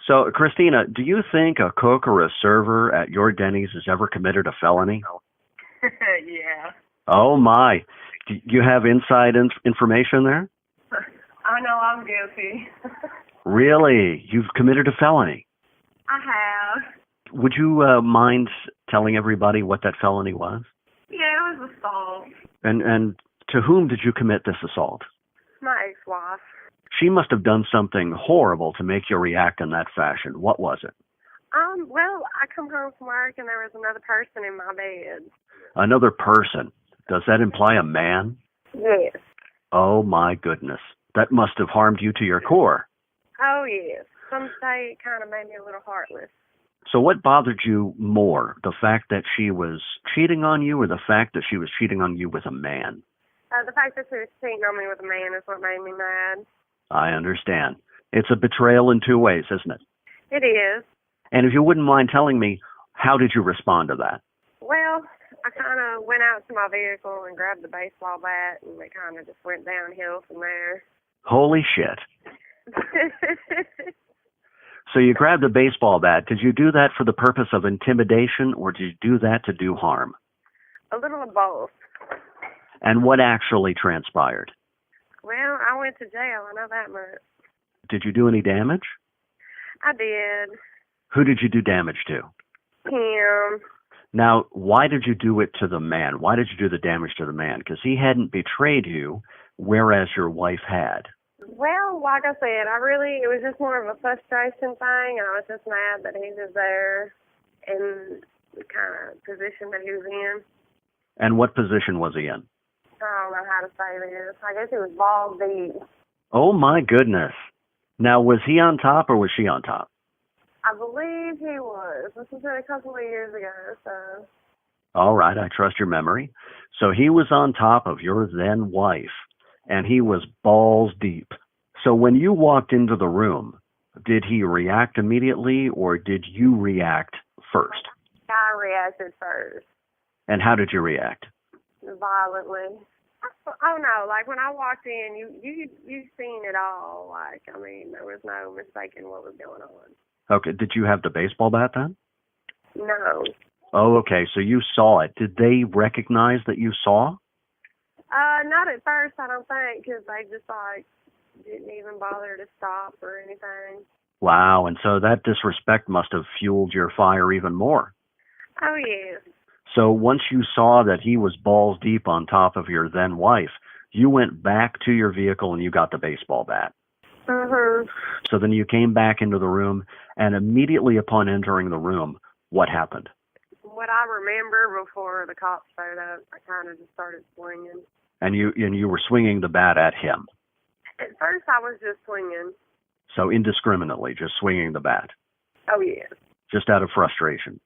So, Christina, do you think a cook or a server at your Denny's has ever committed a felony? Yeah. Oh, my. Do you have inside information there? I know I'm guilty. Really? You've committed a felony? I have. Would you mind telling everybody what that felony was? Yeah, it was assault. And to whom did you commit this assault? My ex-wife. She must have done something horrible to make you react in that fashion. What was it? Well, I come home from work and there was another person in my bed. Another person? Does that imply a man? Yes. Oh, my goodness. That must have harmed you to your core. Oh, yes. Some say it kind of made me a little heartless. So what bothered you more, the fact that she was cheating on you or the fact that she was cheating on you with a man? The fact that she was cheating on me with a man is what made me mad. I understand. It's a betrayal in two ways, isn't it? It is. And if you wouldn't mind telling me, how did you respond to that? Well, I kind of went out to my vehicle and grabbed the baseball bat, and it kind of just went downhill from there. Holy shit. So you grabbed a baseball bat. Did you do that for the purpose of intimidation, or did you do that to do harm? A little of both. And what actually transpired? Well, I went to jail. I know that much. Did you do any damage? I did. Who did you do damage to? Him. Now, why did you do it to the man? Why did you do the damage to the man? Because he hadn't betrayed you, whereas your wife had. Well, like I said, it was just more of a frustration thing. I was just mad that he was there in the kind of position that he was in. And what position was he in? I don't know how to say this. I guess he was balls deep. Oh, my goodness. Now, was he on top or was she on top? I believe he was. This was a couple of years ago, so. All right, I trust your memory. So he was on top of your then wife, and he was balls deep. So when you walked into the room, did he react immediately, or did you react first? I reacted first. And how did you react? Violently. Oh no! Like when I walked in, you seen it all. Like there was no mistaking what was going on. Okay. Did you have the baseball bat then? No. Oh, okay. So you saw it. Did they recognize that you saw? Not at first, I don't think, because they just didn't even bother to stop or anything. Wow. And so that disrespect must have fueled your fire even more. Oh yes. So once you saw that he was balls deep on top of your then wife, you went back to your vehicle and you got the baseball bat. Mm-hmm. So then you came back into the room, and immediately upon entering the room, what happened? What I remember before the cops showed up, I kind of just started swinging. And you were swinging the bat at him? At first, I was just swinging. So indiscriminately, just swinging the bat? Oh, yes. Just out of frustration?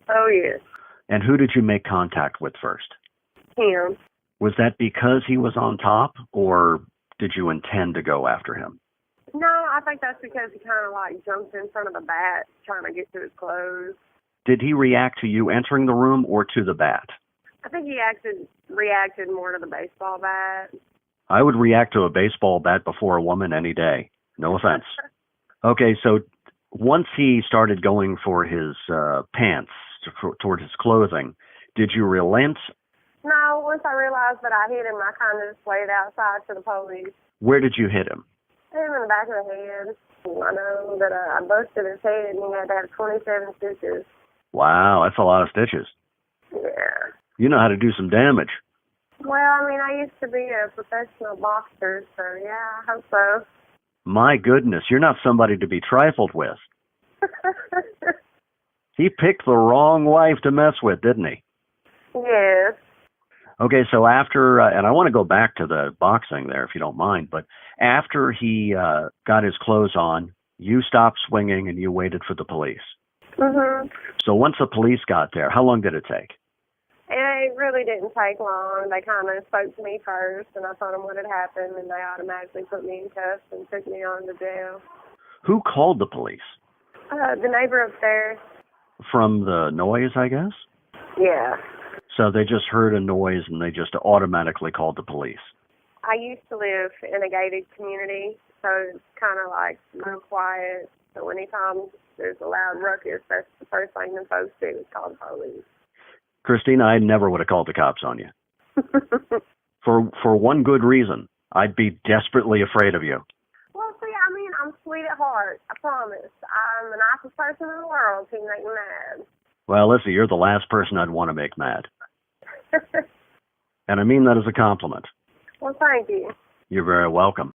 Oh, yes. And who did you make contact with first? Him. Was that because he was on top, or did you intend to go after him? No, I think that's because he kind of jumped in front of the bat trying to get to his clothes. Did he react to you entering the room or to the bat? I think he reacted more to the baseball bat. I would react to a baseball bat before a woman any day. No offense. Okay, so once he started going for his pants, toward his clothing, did you relent? No, once I realized that I hit him, I kind of just played outside to the police. Where did you hit him? Hit him in the back of the head. I know that I busted his head and he had to have 27 stitches. Wow, that's a lot of stitches. Yeah. You know how to do some damage. Well, I used to be a professional boxer, so yeah, I hope so. My goodness, you're not somebody to be trifled with. He picked the wrong wife to mess with, didn't he? Yes. Okay, so after, and I want to go back to the boxing there if you don't mind, but after he got his clothes on, you stopped swinging and you waited for the police. Mm-hmm. So once the police got there, how long did it take? It really didn't take long. They kind of spoke to me first, and I told them what had happened, and they automatically put me in cuffs and took me on to jail. Who called the police? The neighbor upstairs. From the noise, I guess? Yeah. So they just heard a noise and they just automatically called the police. I used to live in a gated community, so it's kind of real quiet. So anytime there's a loud ruckus, that's the first thing the folks do is call the police. Christina, I never would have called the cops on you. For one good reason. I'd be desperately afraid of you. Well, see, I mean, I'm sweet at heart. I promise. I'm the nicest person in the world to make you mad. Well, listen, you're the last person I'd want to make mad. And I mean that as a compliment. Well, thank you. You're very welcome.